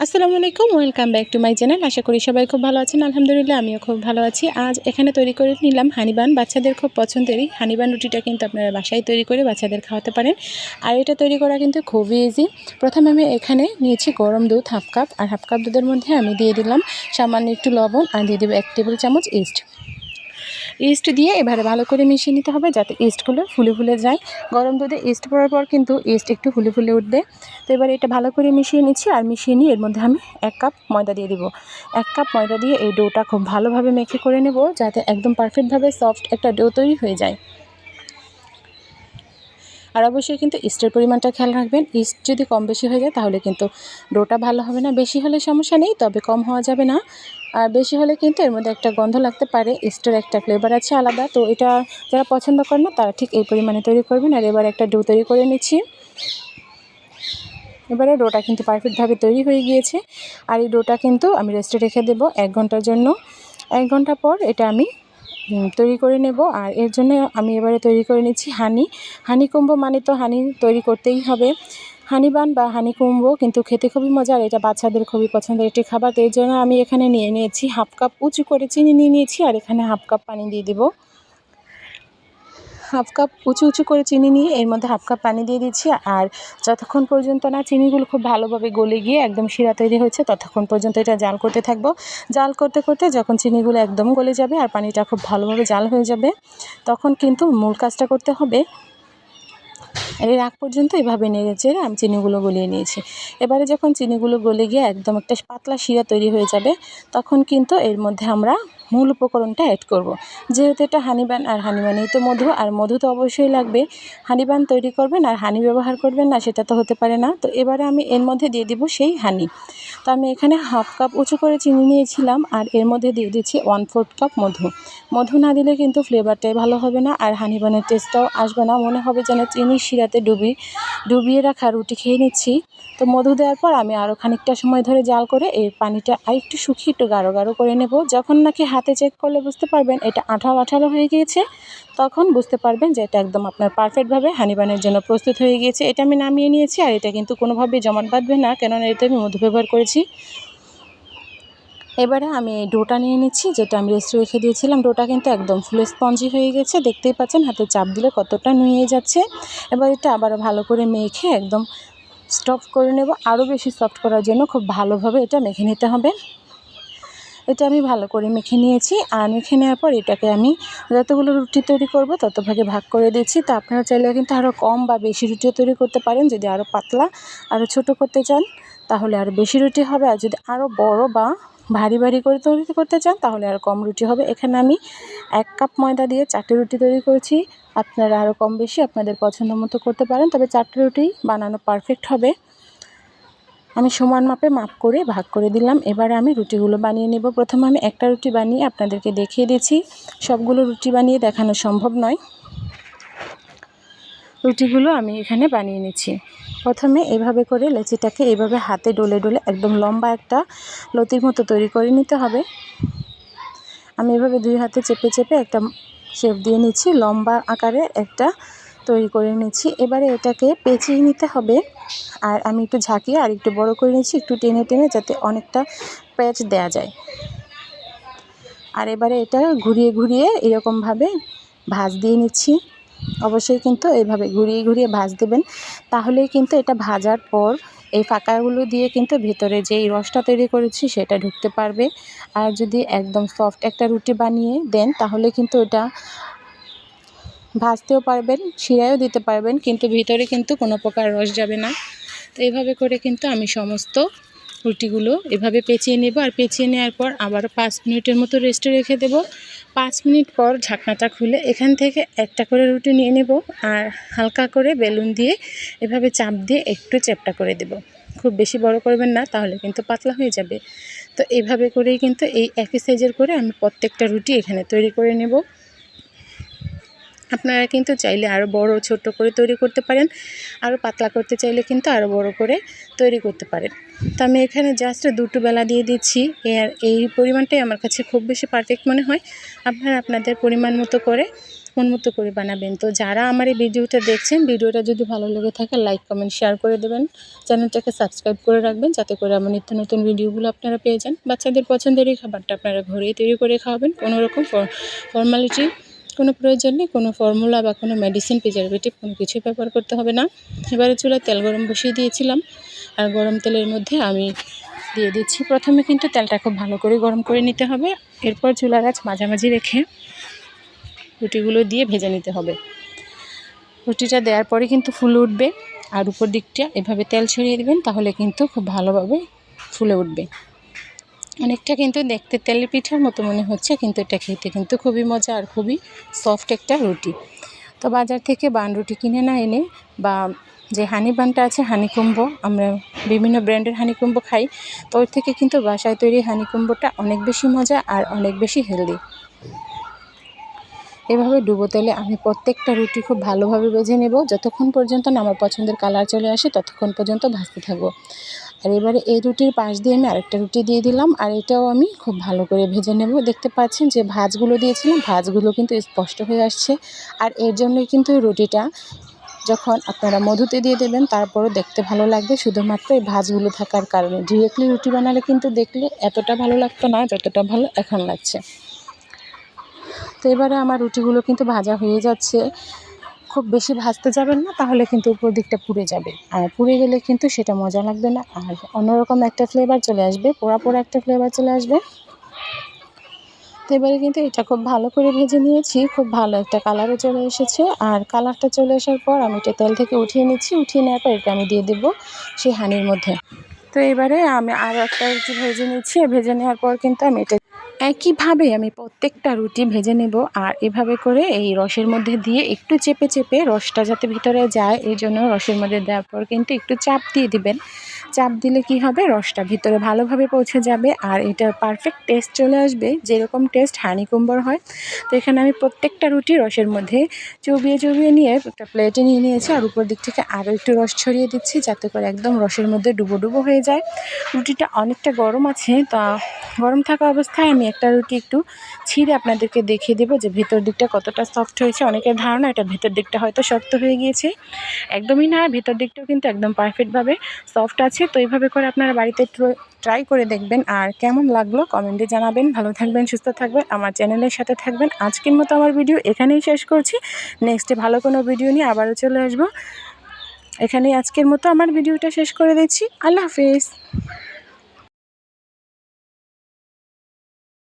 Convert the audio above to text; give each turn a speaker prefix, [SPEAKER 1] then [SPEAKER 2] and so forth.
[SPEAKER 1] আসসালামু আলাইকুম, welcome back to my channel. আশা করি সবাই খুব ভালো আছেন। আলহামদুলিল্লাহ আমিও খুব ভালো আছি। আজ এখানে তৈরি করে নিলাম হানিবান। বাচ্চাদের খুব পছন্দেরই হানিবান রুটিটা কিন্তু আপনারা বাসায় তৈরি করে বাচ্চাদের খাওয়াতে পারেন। আর এটা তৈরি করা কিন্তু খুবই ইজি। প্রথমে আমি এখানে নিয়েছি গরম দুধ হাফ কাপ, আর হাফ কাপ দুধের মধ্যে আমি দিয়ে দিলাম সামান্য একটু লবণ, আর দিয়ে দেবো 1 টেবিল চামচ ইস্ট দিয়ে এবারে ভালো করে মিশিয়ে নিতে হবে যাতে ইস্টগুলো ফুলে যায়। গরম দুধে ইস্ট পড়ার পর কিন্তু ইস্ট একটু ফুলে উঠবে। তো এবারে এটা ভালো করে মিশিয়ে নিচ্ছি, আর মিশিয়ে নিয়ে এর মধ্যে আমি 1 কাপ ময়দা দিয়ে দিব। 1 কাপ ময়দা দিয়ে এই ডোটা খুব ভালোভাবে মেখে করে নেব যাতে একদম পারফেক্টভাবে সফট একটা ডো তৈরি হয়ে যায়। আর অবশ্যই কিন্তু ইস্টের পরিমাণটা খেয়াল রাখবেন। ইস্ট যদি কম বেশি হয়ে যায় তাহলে কিন্তু ডোটা ভালো হবে না। বেশি হলে সমস্যা নেই, তবে কম হওয়া যাবে না। আর বেশি হলে কিন্তু এর মধ্যে একটা গন্ধ লাগতে পারে। ইস্টের একটা ফ্লেভার আছে আলাদা, তো এটা যারা পছন্দ করেন না তারা ঠিক এই পরিমাণে তৈরি করবেন। আর এবার একটা ডো তৈরি করে নিচ্ছি। এবারে ডোটা কিন্তু পারফেক্টভাবে তৈরি হয়ে গিয়েছে। আর এই ডোটা কিন্তু আমি রেস্টে রেখে দেবো 1 ঘন্টার জন্য। 1 ঘন্টা পর এটা আমি তৈরি করে নেব। আর এর জন্য আমি এবারে তৈরি করে নিচ্ছি হানিকুম্বো। মানে তো হানি তৈরি করতেই হবে। হানিবান বা হানিকুম্বো কিন্তু খেতে খুবই মজার, এটা বাচ্চাদের খুবই পছন্দের একটি খাবার। তো এর জন্য আমি এখানে নিয়ে নিয়েছি হাফ কাপ উঁচু করে চিনি নিয়ে নিয়েছি, আর এখানে হাফ কাপ পানি দিয়ে দেবো। হাফ কাপ উঁচু করে চিনি নিয়ে এর মধ্যে হাফ কাপ পানি দিয়ে দিচ্ছি। আর যতক্ষণ পর্যন্ত না চিনিগুলো খুব ভালোভাবে গলে গিয়ে একদম শিরা তৈরি হচ্ছে ততক্ষণ পর্যন্ত এটা জাল করতে থাকবো। জাল করতে করতে যখন চিনিগুলো একদম গলে যাবে আর পানিটা খুব ভালোভাবে জাল হয়ে যাবে, তখন কিন্তু মূল কাজটা করতে হবে। এর আগ পর্যন্ত এভাবে নেড়েচেড়ে আমি চিনিগুলো গলিয়ে নিয়েছি। এবারে যখন চিনিগুলো গলে গিয়ে একদম একটা পাতলা শিরা তৈরি হয়ে যাবে, তখন কিন্তু এর মধ্যে আমরা মূল উপকরণটা অ্যাড করব। যেহেতু এটা হানিবান, আর হানিবানেই তো মধু, আর মধু তো অবশ্যই লাগবে। হানিবান তৈরি করবেন আর হানি ব্যবহার করবেন না সেটা তো হতে পারে না। তো এবারে আমি এর মধ্যে দিয়ে দিব সেই হানি। তো আমি এখানে হাফ কাপ উঁচু করে চিনি নিয়েছিলাম, আর এর মধ্যে দিয়ে দিচ্ছি 1/4 কাপ মধু না দিলে কিন্তু ফ্লেভারটাই ভালো হবে না, আর হানিবানের টেস্টটাও আসবে না। মনে হবে যেন চিনির শিরাতে ডুবিয়ে রাখা রুটি খেয়ে নিচ্ছি। তো মধু দেওয়ার পর আমি আরও খানিকটা সময় ধরে জাল করে এই পানিটা আরেকটু শুকিয়ে একটু গাঢ় করে নেব। যখন নাকি হাতে চেক করলে বুঝতে পারবেন এটা আঠালো হয়ে গিয়েছে, তখন বুঝতে পারবেন যে এটা একদম আপনার পারফেক্টভাবে হানিবানের জন্য প্রস্তুত হয়ে গিয়েছে। এটা আমি নামিয়ে নিয়েছি, আর এটা কিন্তু কোনোভাবেই জমাট বাঁধবে না, কেননা এতে আমি মধু ব্যবহার করেছি। এবারে আমি এই ডোটা নিয়ে নিচ্ছি যেটা আমি রেস্টে রেখে দিয়েছিলাম। ডোটা কিন্তু একদম ফুলে স্পঞ্জি হয়ে গেছে, দেখতেই পাচ্ছেন হাতে চাপ দিলে কতটা নুয়ে যাচ্ছে। এবার এটা আবারও ভালো করে মেখে একদম সফট করে নেব। আরও বেশি সফট করার জন্য খুব ভালোভাবে এটা মেখে নিতে হবে। এটা আমি ভালো করে মেখে নিয়েছি, আর মেখে নেওয়ার পর এটাকে আমি যতগুলো রুটি তৈরি করব তত ভাগে ভাগ করে দিচ্ছি। তো আপনারা চাইলে কিন্তু আরও কম বা বেশি রুটিও তৈরি করতে পারেন। যদি আরও পাতলা আরও ছোট করতে চান তাহলে আরও বেশি রুটি হবে, আর যদি আরও বড় বা ভারী করে তৈরি করতে চান তাহলে আরও কম রুটি হবে। এখানে আমি 1 কাপ ময়দা দিয়ে 4টে রুটি তৈরি করেছি। আপনারা আরও কম বেশি আপনাদের পছন্দ মতো করতে পারেন, তবে 4টে রুটি বানানো পারফেক্ট হবে। আমি সমান মাপে মাপ করে ভাগ করে দিলাম। এবারে আমি রুটিগুলো বানিয়ে নেব। প্রথমে আমি একটা রুটি বানিয়ে আপনাদেরকে দেখিয়ে দিচ্ছি। সবগুলো রুটি বানিয়ে দেখানো সম্ভব নয়। রুটিগুলো আমি এখানে বানিয়ে নিচ্ছি। প্রথমে এভাবে করে লেচিটাকে এভাবে হাতে ডলে একদম লম্বা একটা লতির মতো তৈরি করে নিতে হবে। আমি এভাবে 2 হাতে চেপে একটা শেপ দিয়ে নিচ্ছি, লম্বা আকারে একটা তৈরি করে নিচ্ছি। এবারে এটাকে পেঁচিয়ে নিতে হবে, আর আমি একটু ঝাঁকিয়ে আর একটু বড় করে নিচ্ছি, একটু টেনে যাতে অনেকটা প্যাচ দেয়া যায়। আর এবারে এটা ঘুরিয়ে এরকমভাবে ভাঁজ দিয়ে নিচ্ছি। অবশ্যই কিন্তু এইভাবে ঘুরিয়ে ভাঁজ দেবেন, তাহলেই কিন্তু এটা ভাজার পর এই ফাঁকাগুলো দিয়ে কিন্তু ভেতরে যেই রসটা তৈরি করেছি সেটা ঢুকতে পারবে। আর যদি একদম সফট একটা রুটি বানিয়ে দেন তাহলে কিন্তু এটা ভাজতেও পারবেন, শিরায়ও দিতে পারবেন, কিন্তু ভিতরে কিন্তু কোনো প্রকার রস যাবে না। তো এইভাবে করে কিন্তু আমি সমস্ত রুটিগুলো এভাবে পেঁচিয়ে নেব। আর পেঁচিয়ে নেওয়ার পর আবারও 5 মিনিটের মতো রেস্টে রেখে দেব। 5 মিনিট পর ঢাকনাটা খুলে এখান থেকে একটা করে রুটি নিয়ে নেব, আর হালকা করে বেলুন দিয়ে এভাবে চাপ দিয়ে একটু চ্যাপ্টা করে দেব। খুব বেশি বড় করবেন না, তাহলে কিন্তু পাতলা হয়ে যাবে। তো এইভাবে করেই কিন্তু এই একই সাইজের করে আমি প্রত্যেকটা রুটি এখানে তৈরি করে নেব। আপনারা কিন্তু চাইলে আরও বড় ছোট করে তৈরি করতে পারেন, আরও পাতলা করতে চাইলে কিন্তু আরও বড় করে তৈরি করতে পারেন। তো আমি এখানে জাস্ট 2টো বেলা দিয়ে দিচ্ছি। এই পরিমাণটাই আমার কাছে খুব বেশি পারফেক্ট মনে হয়। আপনারা আপনাদের পরিমাণ মতো করে মন মতো করে বানাবেন। তো যারা আমার এই ভিডিওটা দেখছেন, ভিডিওটা যদি ভালো লেগে থাকে লাইক কমেন্ট শেয়ার করে দেবেন, চ্যানেলটাকে সাবস্ক্রাইব করে রাখবেন যাতে করে আমার নিত্য নতুন ভিডিওগুলো আপনারা পেয়ে যান। বাচ্চাদের পছন্দের এই খাবারটা আপনারা ঘরেই তৈরি করে খাওয়াবেন, কোনো রকম ফর্মালিটি কোনো প্রয়োজন নেই, কোনো ফর্মুলা বা কোনো মেডিসিন প্রিজারভেটিভ কোনো কিছুই ব্যবহার করতে হবে না। এবারে চুলায় তেল গরম বসিয়ে দিয়েছিলাম, আর গরম তেলের মধ্যে আমি দিয়ে দিচ্ছি। প্রথমে কিন্তু তেলটা খুব ভালো করে গরম করে নিতে হবে, এরপর চুলার আঁচ মাঝামাঝি রেখে রুটিগুলো দিয়ে ভেজে নিতে হবে। রুটিটা দেওয়ার পরে কিন্তু ফুলে উঠবে, আর উপর দিকটা এভাবে তেল ছড়িয়ে দেবেন, তাহলে কিন্তু খুব ভালোভাবে ফুলে উঠবে। অনেকটা কিন্তু দেখতে তেলের পিঠার মতো মনে হচ্ছে, কিন্তু এটা খেতে কিন্তু খুবই মজা আর খুবই সফট একটা রুটি। তো বাজার থেকে বান রুটি কিনে না এনে, বা যে হানি বানটা আছে হানিকুম্বো, আমরা বিভিন্ন ব্র্যান্ডের হানিকুম্বো খাই, তো ওর থেকে কিন্তু বাসায় তৈরি হানিকুম্বোটা অনেক বেশি মজা আর অনেক বেশি হেলদি। এভাবে ডুবো তেলে আমি প্রত্যেকটা রুটি খুব ভালোভাবে ভেজে নেব, যতক্ষণ পর্যন্ত না আমার পছন্দের কালার চলে আসে ততক্ষণ পর্যন্ত ভাজতে থাকবো। আর এবারে এই রুটির পাশ দিয়ে আমি আরেকটা রুটি দিয়ে দিলাম, আর এটাও আমি খুব ভালো করে ভেজে নেব। দেখতে পাচ্ছেন যে ভাঁজগুলো দিয়েছিলাম, ভাঁজগুলো কিন্তু স্পষ্ট হয়ে আসছে, আর এর জন্যই কিন্তু রুটিটা যখন আপনারা মধুতে দিয়ে দেবেন তারপরও দেখতে ভালো লাগবে, শুধুমাত্র এই ভাঁজগুলো থাকার কারণে। ডিরেক্টলি রুটি বানালে কিন্তু দেখলে এতটা ভালো লাগতো না যতটা ভালো এখন লাগছে। তো এবারে আমার রুটিগুলো কিন্তু ভাজা হয়ে যাচ্ছে। খুব বেশি ভাজতে যাবেন না, তাহলে কিন্তু উপর দিকটা পুড়ে যাবে, আর পুড়ে গেলে কিন্তু সেটা মজা লাগবে না, আর অন্যরকম একটা ফ্লেভার চলে আসবে, পোড়া পোড়া একটা ফ্লেভার চলে আসবে। তো এবারে কিন্তু এটা খুব ভালো করে ভেজে নিয়েছি, খুব ভালো একটা কালারও চলে এসেছে। আর কালারটা চলে আসার পর আমি এটা তেল থেকে উঠিয়ে নিচ্ছি, উঠিয়ে নেওয়ার পর এটা আমি দিয়ে দেবো সেই হাঁড়ির মধ্যে। তো এবারে আমি আরও একটা রুটি ভেজে নিচ্ছি, ভেজে নেওয়ার পর কিন্তু আমি এটা একইভাবে আমি প্রত্যেকটা রুটি ভেজে নেব। আর এভাবে করে এই রসের মধ্যে দিয়ে একটু চেপে চেপে রসটা যাতে ভিতরে যায়, এই জন্য রসের মধ্যে দেওয়ার পর কিন্তু একটু চাপ দিয়ে দিবেন। চাপ দিলে কি হবে, রসটা ভিতরে ভালোভাবে পৌঁছে যাবে, আর এটা পারফেক্ট টেস্ট চলে আসবে, যেরকম টেস্ট হানিকুম্বর হয়। তো এখানে আমি প্রত্যেকটা রুটি রসের মধ্যে চুবিয়ে চুবিয়ে নিয়ে একটা প্লেটে নিয়ে নিয়েছি, আর উপর দিক থেকে আরও একটু রস ছড়িয়ে দিচ্ছি যাতে করে একদম রসের মধ্যে ডুবো ডুবো হয়ে যায়। রুটিটা অনেকটা গরম আছে, তা গরম থাকা অবস্থায় আমি একটা রুটি একটু ছিঁড়ে আপনাদেরকে দেখিয়ে দেবো যে ভেতর দিকটা কতটা সফট হয়েছে। অনেকের ধারণা এটা ভেতর দিকটা হয়তো শক্ত হয়ে গিয়েছে, একদমই না, ভেতর দিকটাও কিন্তু একদম পারফেক্টভাবে সফট আছে। তো এইভাবে করে আপনারা বাড়িতে ট্রাই করে দেখবেন, আর কেমন লাগলো কমেন্টে জানাবেন। ভালো থাকবেন, সুস্থ থাকবেন, আমার চ্যানেলের সাথে থাকবেন। আজকের মতো আমার ভিডিও এখানেই শেষ করছি, নেক্সটে ভালো কোনো ভিডিও নিয়ে আবারও চলে আসবো। এখানেই আজকের মতো আমার ভিডিওটা শেষ করে দিচ্ছি। আল্লাহ হাফেজ।